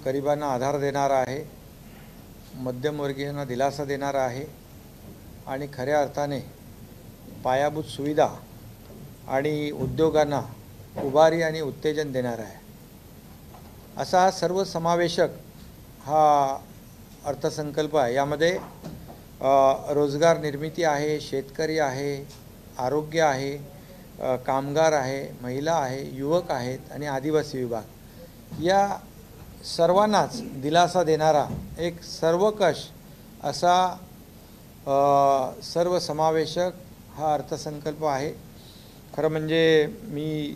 गरिबांना आधार देणारा आहे, मध्यमवर्गीयांना दिलासा देणारा आहे आणि खऱ्या अर्थाने पायाभूत सुविधा आणि उद्योगांना उभारी आणि उत्तेजन देणारा आहे। असा हा सर्वसमावेशक हा अर्थसंकल्प आहे। यामध्ये रोजगार निर्मिती आहे, शेतकरी आहे, आरोग्य आहे, कामगार आहे, महिला आहे, युवक आहेत आणि आदिवासी विभाग या सर्वांनाच दिलासा देणारा एक सर्वकष असा सर्वसमावेशक हा अर्थसंकल्प आहे। खरं म्हणजे मी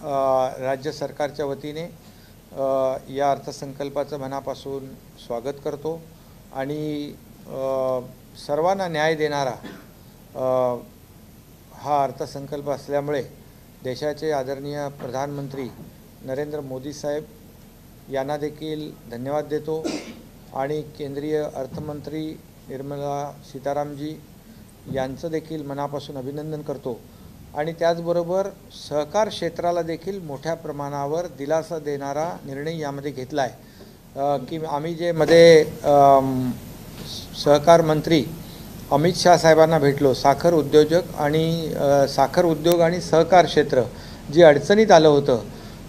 राज्य सरकारच्या वतीने या अर्थसंकल्पाचं मनापासून स्वागत करतो आणि सर्वांना न्याय देणारा हा अर्थसंकल्प असल्यामुळे देशाचे आदरणीय प्रधानमंत्री नरेंद्र मोदी साहेब यांना देखील धन्यवाद देतो आणि केंद्रीय अर्थमंत्री निर्मला सीतारामजी यांचं देखील मनापासून अभिनंदन करतो आणि त्याचबरोबर सहकार क्षेत्राला देखील मोठ्या प्रमाणावर दिलासा देणारा निर्णय यामध्ये घेतला आहे की आम्ही जे मध्ये सहकार मंत्री अमित शाह साहेबांना भेटलो, साखर उद्योजक आणि साखर उद्योग आणि सहकार क्षेत्र जे अडचणीत आलं होतं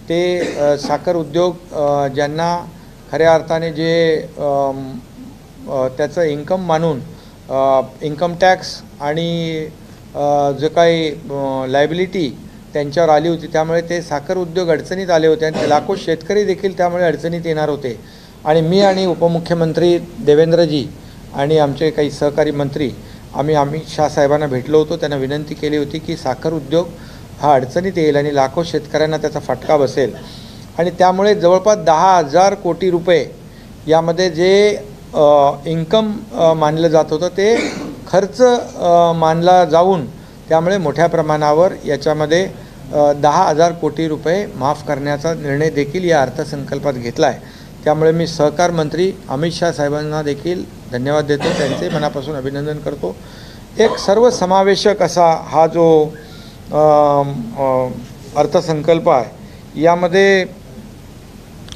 ते साखर उद्योग ज्यांना खऱ्या अर्थाने जे त्याचं इन्कम मानून इन्कम टॅक्स आणि जो काही लायबिलिटी त्यांच्यावर आली होती त्यामुळे ते साखर उद्योग अडचणीत आले होते आणि लाखो शेतकरी देखील त्यामुळे अडचणीत येणार होते आणि मी आणि उपमुख्यमंत्री देवेंद्रजी आणि आमचे काही सहकारी मंत्री आम्ही अमित शाह साहेबांना भेटलो होतो। त्यांना विनंती केली होती की साखर उद्योग हा अडचणीत येईल आणि लाखो शेतकऱ्यांना त्याचा फटका बसेल आणि त्यामुळे जवळपास 10,000 कोटी रुपये यामध्ये जे इन्कम मानलं जात होतं ते खर्च मानला जाऊन त्यामुळे मोठ्या प्रमाणावर याच्यामध्ये 10,000 कोटी रुपये माफ करण्याचा निर्णय देखील या अर्थसंकल्पात घेतला आहे। त्यामुळे मी सहकार मंत्री अमित शाह साहेबांना देखील धन्यवाद देतो, त्यांचे मनापासून अभिनंदन करतो। एक सर्वसमावेशक असा हा जो अर्थसंकल्प आहे यामध्ये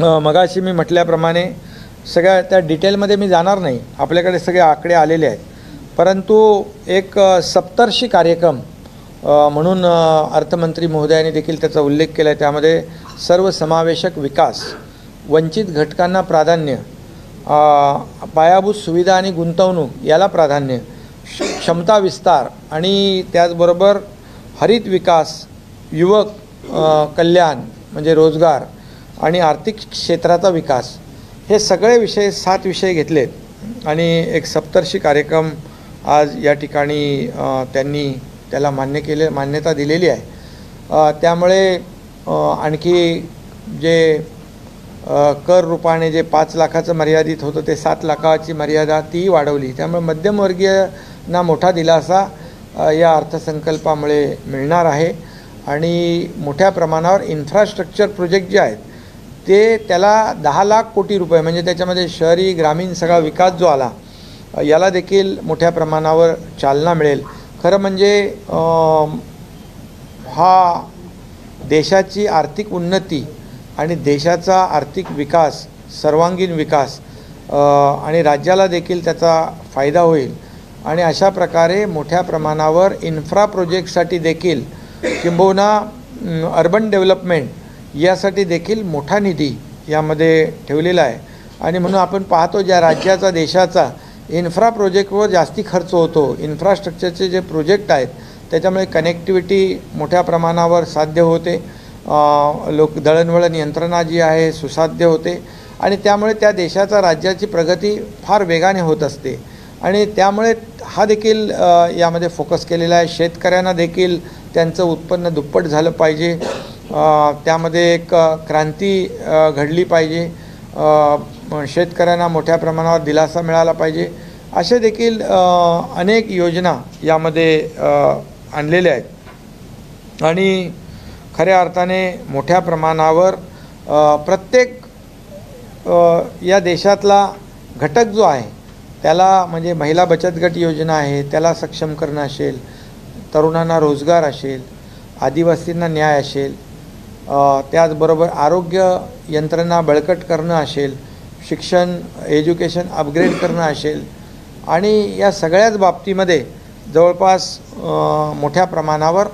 मगाशी मी म्हटल्याप्रमाणे सगळ्या त्या डिटेलमध्ये मी जाणार नाही, आपल्याकडे सगळे आकडे आलेले आहेत, परंतु एक सप्तर्षी कार्यक्रम म्हणून अर्थमंत्री महोदयांनी देखील त्याचा उल्लेख केला आहे। त्यामध्ये सर्वसमावेशक विकास, वंचित घटकांना प्राधान्य, पायाभूत सुविधा आणि गुंतवणूक याला प्राधान्य, क्षमता विस्तार आणि त्याचबरोबर हरित विकास, युवक कल्याण म्हणजे रोजगार आणि आर्थिक क्षेत्राचा विकास, हे सगळे विषय 7 विषय घेतलेत आणि एक सप्तर्षी कार्यक्रम आज या ठिकाणी त्यांनी त्याला मान्यता दिलेली आहे। त्यामुळे आणखी जे कर रूपाने जे 5 लाखाचं मर्यादित होतं ते 7 लाखाची मर्यादा ती वाढवली। त्यामुळे मध्यमवर्गीयांना मोठा दिलासा या अर्थसंकल्पामुळे मिळणार आहे आणि मोठ्या प्रमाणावर इन्फ्रास्ट्रक्चर प्रोजेक्ट जे आहेत ते त्याला 10 लाख कोटी रुपये म्हणजे त्याच्यामध्ये शहरी ग्रामीण सगळा विकास जो आला याला देखील मोठ्या प्रमाणावर चालना मिळेल। खरं म्हणजे हा देशाची आर्थिक उन्नती आणि देशाचा आर्थिक विकास, सर्वांगीण विकास आणि राज्याला देखील त्याचा फायदा होईल आणि अशा प्रकारे मोठ्या प्रमाणावर इन्फ्रा प्रोजेक्टसाठी देखील किंबहुना अर्बन डेव्हलपमेंट यासाठी देखील मोठा निधी यामध्ये ठेवलेला आहे आणि म्हणून आपण पाहतो ज्या राज्याचा देशाचा इन्फ्रा प्रोजेक्टवर जास्ती खर्च होतो, इन्फ्रास्ट्रक्चरचे जे प्रोजेक्ट आहेत त्याच्यामुळे कनेक्टिव्हिटी मोठ्या प्रमाणावर साध्य होते, दळणवळण यंत्रणा जी आहे सुसाध्य होते आणि त्यामुळे त्या देशाचा राज्याची प्रगती फार वेगाने होत असते आणि त्यामुळे हा देखील यामध्ये फोकस केलेला आहे। शेतकऱ्यांना देखील त्यांचं उत्पन्न दुप्पट झालं पाहिजे, त्यामध्ये एक क्रांती घडली पाहिजे, शेतकऱ्यांना मोठ्या प्रमाणावर दिलासा मिळाला पाहिजे, असे देखील अनेक योजना यामध्ये आणलेल्या आहेत आणि खऱ्या अर्थाने मोठ्या प्रमाणावर प्रत्येक या देशातला घटक जो आहे त्याला म्हणजे महिला बचत गट योजना आहे त्याला सक्षम करणं असेल, तरुणांना रोजगार असेल, आदिवासींना न्याय असेल, त्याचबरोबर आरोग्य यंत्रणा बळकट करणं असेल, शिक्षण एज्युकेशन अपग्रेड करणं असेल आणि या सगळ्याच बाबतीमध्ये जवळपास मोठ्या प्रमाणावर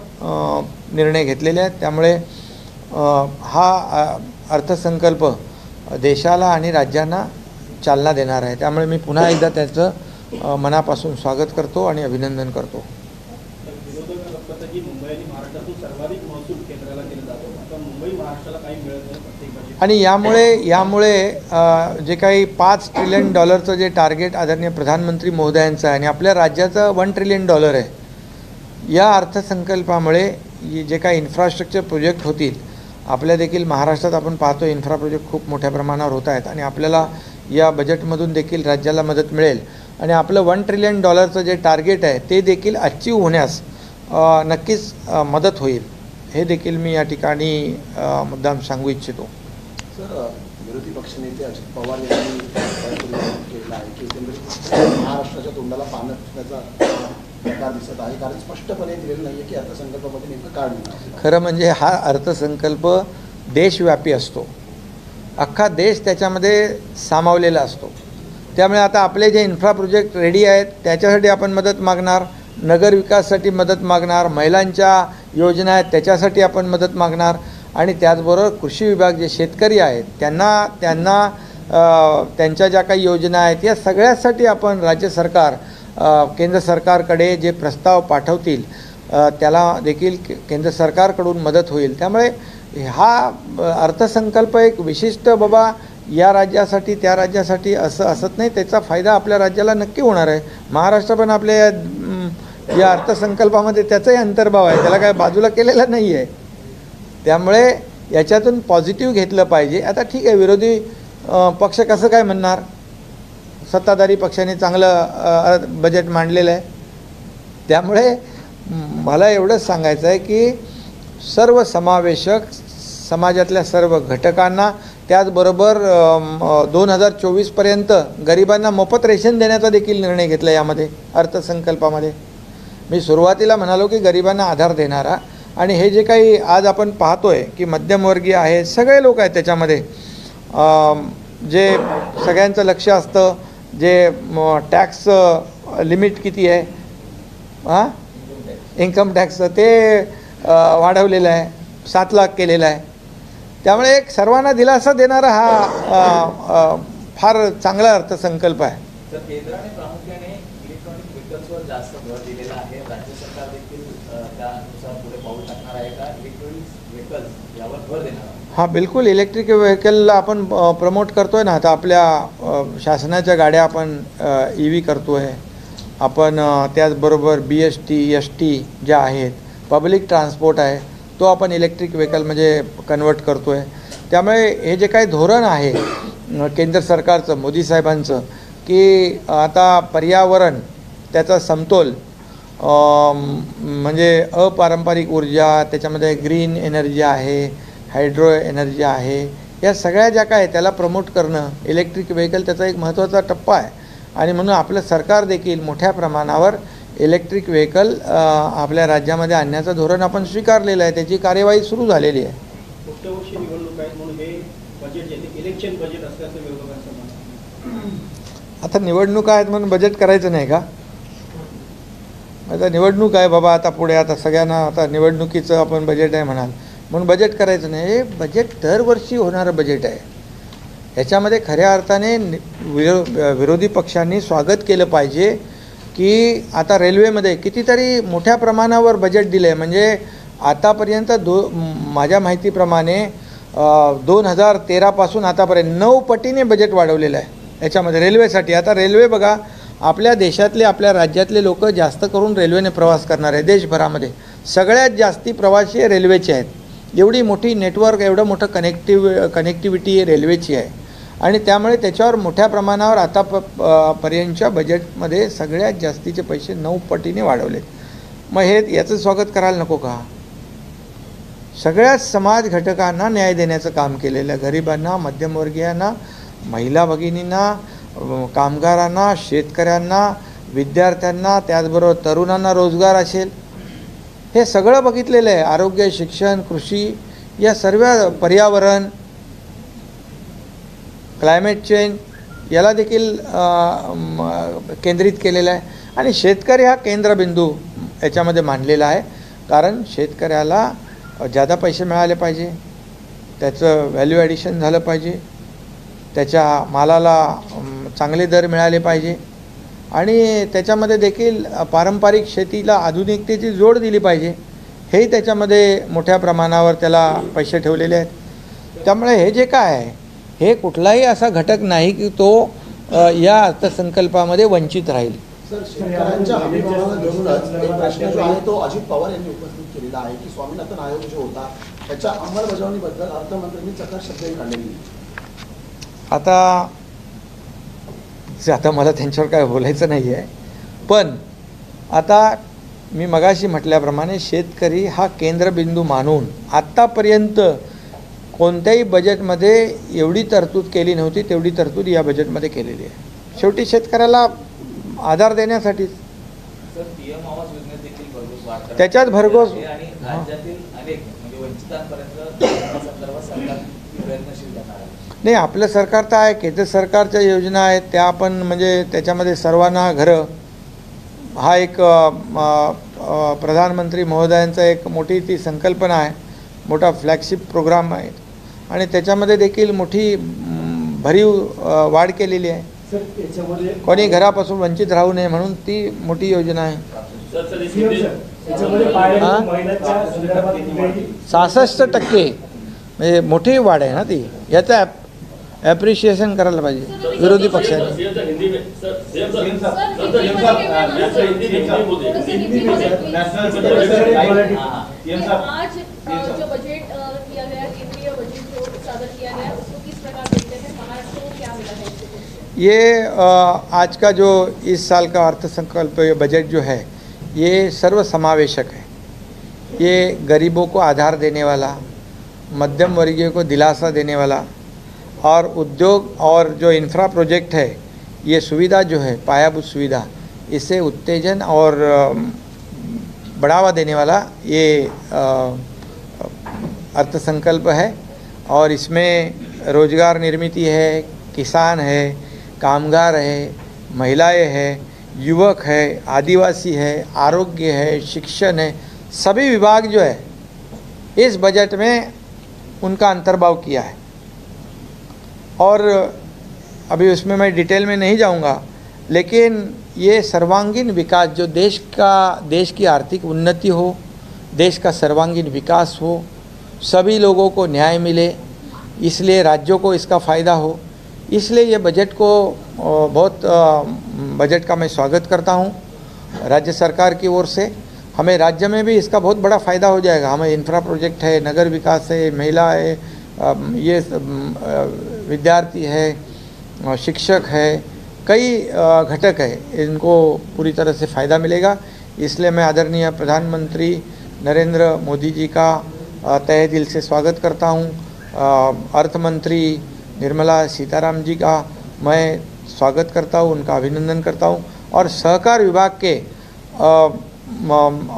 निर्णय घेतलेले आहेत. त्यामुळे हा अर्थसंकल्प देशाला आणि राज्यांना चालना देणार आहे. त्यामुळे मी पुन्हा एकदा त्याचं मनापासून स्वागत करतो आणि अभिनंदन करतो. आणि यामुळे जे काही $5 ट्रिलियन जे टार्गेट आदरणीय प्रधानमंत्री महोदयांचं आहे आणि आपल्या राज्याचं $1 ट्रिलियन आहे, या अर्थसंकल्पामुळे जे काही इन्फ्रास्ट्रक्चर प्रोजेक्ट होतील, आपल्या देखील महाराष्ट्रात आपण पाहतो इन्फ्रा प्रोजेक्ट खूप मोठ्या प्रमाणावर होत आहेत आणि आपल्याला या बजेटमधून देखील राज्याला मदत मिळेल आणि आपलं $1 ट्रिलियन जे टार्गेट आहे ते देखील अचीव होण्यास नक्कीच मदत होईल. हे देखील मी या ठिकाणी मुद्दाम सांगू इच्छितो. सर, विरोधी पक्षनेते अजित पवार यांनी केलं आहे की एकंदरीत महाराष्ट्राच्या तोंडाला पानं फुटण्याचा प्रकार दिसत आहे, कारण स्पष्टपणे दिलेलं नाही आहे की अर्थसंकल्पामध्ये नेमकं काय होणार. खरं म्हणजे हा अर्थसंकल्प देशव्यापी असतो, अख्खा देश त्याच्यामध्ये सामावलेला असतो. त्यामुळे आता आपले जे इन्फ्रा प्रोजेक्ट रेडी आहेत त्याच्यासाठी आपण मदत मागणार, नगर विकासासाठी मदत मागणार, महिलांच्या योजना आहेत त्याच्यासाठी आपण मदत मागणार आणि त्याचबरोबर कृषी विभाग जे शेतकरी आहेत त्यांना त्यांच्या ज्या काही योजना आहेत या सगळ्यासाठी आपण राज्य सरकार केंद्र सरकारकडे जे प्रस्ताव पाठवतील त्याला देखील केंद्र सरकारकडून मदत होईल. त्यामुळे हा अर्थसंकल्प एक विशिष्ट बाबा या राज्यासाठी त्या राज्यासाठी असं असत नाही, त्याचा फायदा आपल्या राज्याला नक्की होणार आहे. महाराष्ट्र पण आपल्या या अर्थसंकल्पामध्ये त्याचाही अंतर्भाव आहे, त्याला काय बाजूला केलेला नाही आहे. त्यामुळे याच्यातून पॉझिटिव्ह घेतलं पाहिजे. आता ठीक आहे, विरोधी पक्ष कसं काय म्हणणार, सत्ताधारी पक्षाने चांगलं बजेट मांडलेलं आहे. त्यामुळे मला एवढंच सांगायचं आहे की सर्व समावेशक समाजातल्या सर्व घटकांना, त्याचबरोबर 2024पर्यंत गरिबांना मोफत रेशन देण्याचा देखील निर्णय घेतला यामध्ये अर्थसंकल्पामध्ये. मी सुरुवातीला म्हणालो की गरिबांना आधार देणारा, आणि हे जे काही आज आपण पाहतोय की मध्यमवर्गीय आहे, सगळे लोक आहेत त्याच्यामध्ये, जे सगळ्यांचं लक्ष असतं, जे टॅक्स लिमिट किती आहे, इन्कम टॅक्सचं ते वाढवलेलं आहे, 7 लाख केलेलं आहे. त्यामुळे एक सर्वांना दिलासा देणारा हा फार चांगला अर्थसंकल्प आहे. केंद्राने प्रामुख्याने इलेक्ट्रॉनिक व्हेकल्सवर जास्त भर दिलेला आहे. राज्य सरकार देखील त्यानुसार पुढे पाऊल टाकणार आहे का, इलेक्ट्रॉनिक व्हेकल्स यावर भर देणार आहे? हां, बिलकुल. इलेक्ट्रिक व्हेकलला आपण प्रमोट करतो आहे ना. आता आपल्या शासनाच्या गाड्या आपण EV करतो आहे आपण, त्याचबरोबर BST ST ज्या आहेत, पब्लिक ट्रान्सपोर्ट आहे, तो आपण इलेक्ट्रिक व्हेकल म्हणजे कन्वर्ट करतो आहे. त्यामुळे हे जे काही धोरण आहे केंद्र सरकारचं, मोदी साहेबांचं, की आता पर्यावरण त्याचा समतोल, म्हणजे अपारंपरिक ऊर्जा, त्याच्यामध्ये ग्रीन एनर्जी आहे, हायड्रो एनर्जी आहे, या सगळ्या ज्या काय त्याला प्रमोट करणं, इलेक्ट्रिक व्हेकल त्याचा एक महत्त्वाचा टप्पा आहे. आणि म्हणून आपलं सरकार देखील मोठ्या प्रमाणावर इलेक्ट्रिक व्हेकल आपल्या राज्यामध्ये आणण्याचं धोरण आपण स्वीकारलेलं आहे, त्याची कार्यवाही सुरू झालेली आहे. पुढच्या वर्षी निवडणूक आहेत म्हणून हे बजेट इलेक्शन बजेट असल्याचं विरोधकांचं म्हणणं. आता निवडणुका आहेत म्हणून बजेट करायचं नाही का? आता निवडणूक आहे बाबा, आता पुढे आता सगळ्यांना आता निवडणुकीचं आपण बजेट आहे म्हणाल म्हणून बजेट करायचं नाही. हे बजेट दरवर्षी होणारं बजेट आहे. ह्याच्यामध्ये खऱ्या अर्थाने विरोधी पक्षांनी स्वागत केलं पाहिजे की आता रेल्वेमध्ये कितीतरी मोठ्या प्रमाणावर बजेट दिलं आहे. म्हणजे आतापर्यंत माझ्या माहितीप्रमाणे 2013पासून आतापर्यंत 9 पटीने बजेट वाढवलेलं आहे याच्यामध्ये रेल्वेसाठी. आता रेल्वे बघा, आपल्या देशातले आपल्या राज्यातले लोक जास्त करून रेल्वेने प्रवास करणार आहे. देशभरामध्ये सगळ्यात जास्ती प्रवासी रेल्वेचे आहेत. एवढी मोठी नेटवर्क, एवढं मोठं कनेक्टिव्हिटी रेल्वेची आहे आणि त्यामुळे त्याच्यावर मोठ्या प्रमाणावर आता पर्यंतच्या बजेटमध्ये सगळ्यात जास्तीचे पैसे 9 पटीने वाढवले. मग हे याचं स्वागत करायला नको का? सगळ्याच समाज घटकांना न्याय देण्याचं काम केलेलं आहे. गरिबांना, मध्यमवर्गीयांना, महिला भगिनींना, कामगारांना, शेतकऱ्यांना, विद्यार्थ्यांना, त्याचबरोबर तरुणांना रोजगार असेल, हे सगळं बघितलेलं आहे. आरोग्य, शिक्षण, कृषी, या सर्व पर्यावरण, क्लायमेट चेंज याला देखील केंद्रित केलेलं आहे आणि शेतकरी हा केंद्रबिंदू याच्यामध्ये मांडलेला आहे. कारण शेतकऱ्याला जादा पैसे मिळाले पाहिजे, त्याचं व्हॅल्यू ॲडिशन झालं पाहिजे, त्याच्या मालाला चांगले दर मिळाले पाहिजे आणि त्याच्यामध्ये देखील पारंपरिक शेतीला आधुनिकतेची जोड दिली पाहिजे. हेही त्याच्यामध्ये मोठ्या प्रमाणावर त्याला पैसे ठेवलेले आहेत. त्यामुळे हे जे काय आहे हे कुठलाही असा घटक नाही की तो या अर्थसंकल्पामध्ये वंचित राहील. सर, शेतकऱ्यांच्या हमीभावाला धरूनच एक प्रश्न जो आहे तो अजित पवार यांनी उपस्थित केलेला आहे की स्वामीनाथन आयोग जो होता त्याच्या अंमलबजावणीबद्दल अर्थमंत्र्यांनी चकार शब्दही काढलेली. आता मला त्यांच्यावर काय बोलायचं नाही आहे, पण आता मी मगाशी म्हटल्याप्रमाणे शेतकरी हा केंद्रबिंदू मानून आत्तापर्यंत कोणत्याही बजेटमध्ये एवढी तरतूद केली नव्हती तेवढी तरतूद या बजेटमध्ये केलेली आहे. शेवटी शेतकऱ्याला आधार देण्यासाठीच. सर, पीएम आवास योजनेत देखील भरघोस वाढ करण्यात त्याच्यात भरघोस आली आणि राज्यातील अनेक म्हणजे वंचितांपर्यंत या संदर्भात सरकार प्रयत्नशील करणार आहे. नाही, आपलं सरकार तर आहे, केंद्र सरकारच्या योजना आहेत त्या आपण म्हणजे त्याच्यामध्ये सर्वांना घरं हा एक प्रधानमंत्री महोदयांचा एक मोठी ती संकल्पना आहे, मोठा फ्लॅगशिप प्रोग्राम आहे आणि त्याच्यामध्ये देखील मोठी भरीव वाढ केलेली आहे. कोणी घरापासून वंचित राहू नये म्हणून ती मोठी योजना आहे. 66% म्हणजे मोठी वाढ आहे ना ती. याचं ॲप्रिशिएशन करायला पाहिजे विरोधी पक्षाने. जो बजट किया गया, केंद्रीय बजट जो सादर किया गया, उसको किस प्रकार देखते हैं? महाराष्ट्र को क्या मिला है? ये आज का जो इस साल का अर्थसंकल्प बजट जो है ये सर्वसमावेशक है. ये गरीबों को आधार देने वाला, मध्यम वर्गीय को दिलासा देने वाला और उद्योग और जो इंफ्रा प्रोजेक्ट है ये सुविधा जो है पायाभूत सुविधा इसे उत्तेजन और बढ़ावा देने वाला ये अर्थसंकल्प है. और इसमें रोजगार निर्मिति है, किसान है, कामगार है, महिलाएं हैं, युवक है, आदिवासी है, आरोग्य है, शिक्षण है, सभी विभाग जो है इस बजट में उनका अंतर्भाव किया है. और अभी उसमें मैं डिटेल में नहीं जाऊंगा, लेकिन ये सर्वांगीण विकास जो देश की आर्थिक उन्नति हो, देश का सर्वांगीण विकास हो, सभी लोगों को न्याय मिले, इसलिए राज्यों को इसका फ़ायदा हो, इसलिए ये बजट को बहुत बजट का मैं स्वागत करता हूँ राज्य सरकार की ओर से. हमें राज्य में भी इसका बहुत बड़ा फ़ायदा हो जाएगा. हमें इंफ्रा प्रोजेक्ट है, नगर विकास है, महिला है, ये विद्यार्थी है, शिक्षक है, कई घटक है, इनको पूरी तरह से फ़ायदा मिलेगा. इसलिए मैं आदरणीय प्रधानमंत्री नरेंद्र मोदी जी का तहे दिल से स्वागत करता हूँ. अर्थ मंत्री निर्मला सीताराम जी का मैं स्वागत करता हूँ, उनका अभिनंदन करता हूँ. और सहकार विभाग के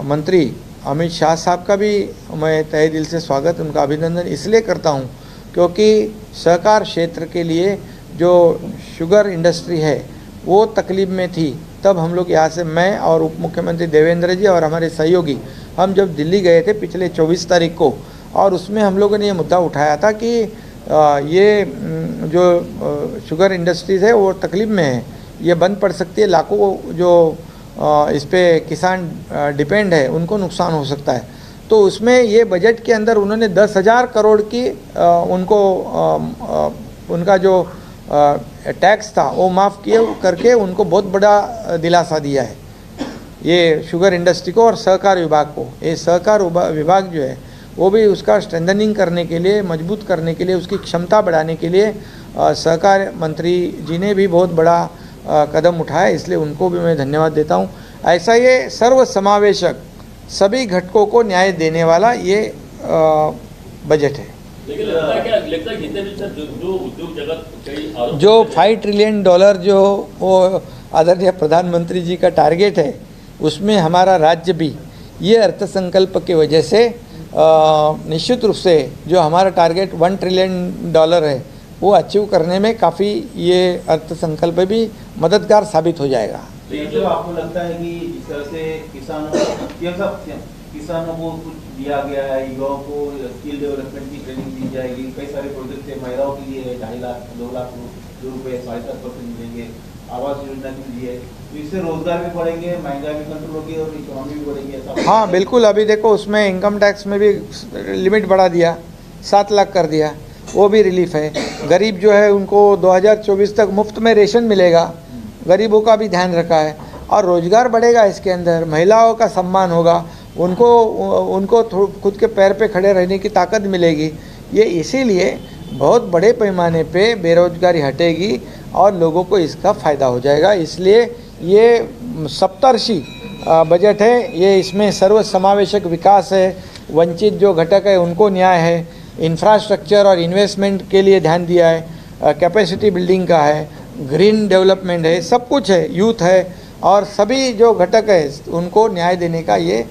मंत्री अमित शाह साहब का भी मैं तहे दिल से स्वागत, उनका अभिनंदन इसलिए करता हूँ क्योंकि सहकार क्षेत्र के लिए जो शुगर इंडस्ट्री है वो तकलीफ में थी. तब हम लोग यहाँ से, मैं और उप मुख्यमंत्री देवेंद्र जी और हमारे सहयोगी, हम जब दिल्ली गए थे पिछले 24 तारीख को, और उसमें हम लोगों ने ये मुद्दा उठाया था कि ये जो शुगर इंडस्ट्रीज़ है वो तकलीफ में है, ये बंद पड़ सकती है, लाखों जो इस पे किसान डिपेंड है उनको नुकसान हो सकता है. तो उसमें ये बजट के अंदर उन्होंने 10,000 करोड़ की उनको उनका जो टैक्स था वो माफ़ किए करके उनको बहुत बड़ा दिलासा दिया है ये शुगर इंडस्ट्री को और सहकार विभाग को. ये सहकार विभाग जो है वो भी उसका स्ट्रेंथनिंग करने के लिए, मजबूत करने के लिए, उसकी क्षमता बढ़ाने के लिए सहकार मंत्री जी ने भी बहुत बड़ा कदम उठाया, इसलिए उनको भी मैं धन्यवाद देता हूँ. ऐसा ये सर्व समावेशक सभी घटकों को न्याय देने वाला ये बजट है. जो $5 ट्रिलियन जो वो आदरणीय प्रधानमंत्री जी का टारगेट है उसमें हमारा राज्य भी ये अर्थसंकल्प की वजह से निश्चित रूप से जो हमारा टारगेट $1 ट्रिलियन है वो अचीव करने में काफ़ी ये अर्थसंकल्प भी मददगार साबित हो जाएगा। तो ये जो आपको लगता है कि जिस तरह से किसानों को कुछ दिया गया है, युवाओं को स्किल डेवलपमेंट की ट्रेनिंग दी जाएगी, कई सारे प्रोजेक्ट है, महिलाओं के लिए 2.5 लाख 2 लाख रुपए 7.5% मिलेंगे, आवास योजना के लिए, तो इससे रोजगार भी बढ़ेंगे, महंगाई भी कंट्रोल होगी और इकोनॉमी भी बढ़ेगी, ऐसा? हाँ बिल्कुल, अभी देखो उसमें इनकम टैक्स में भी लिमिट बढ़ा दिया, 7 लाख कर दिया, वो भी रिलीफ है। गरीब जो है उनको 2024 तक मुफ्त में रेशन मिलेगा, गरीबों का भी ध्यान रखा है। और रोजगार बढ़ेगा इसके अंदर, महिलाओं का सम्मान होगा, उनको खुद के पैर पे खड़े रहने की ताकत मिलेगी। ये इसीलिए बहुत बड़े पैमाने पे बेरोजगारी हटेगी और लोगों को इसका फ़ायदा हो जाएगा। इसलिए ये सप्तर्षि बजट है, ये इसमें सर्व समावेशक विकास है, वंचित जो घटक है उनको न्याय है, इंफ्रास्ट्रक्चर और इन्वेस्टमेंट के लिए ध्यान दिया है, कैपेसिटी बिल्डिंग का है, ग्रीन डेवलपमेंट है, सब कुछ है, यूथ है, और सभी जो घटक है उनको न्याय देने का ये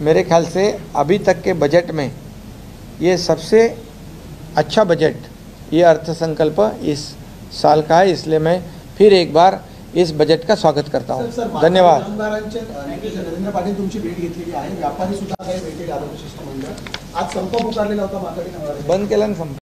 मेरे ख्याल से अभी तक के बजट में ये सबसे अच्छा बजट, ये अर्थसंकल्प इस साल का है। इसलिए मैं फिर एक बार इस बजट का स्वागत करता हूँ। धन्यवाद। नरेंद्र पाटील तुमची भेट घेतलेली आहे, व्यापारी सुद्धा काही भेटेल आरोग्य शिष्टमंडळ आज संप पुकारलेला होता माथाडी कामगारांनी, बंद केला ना संप.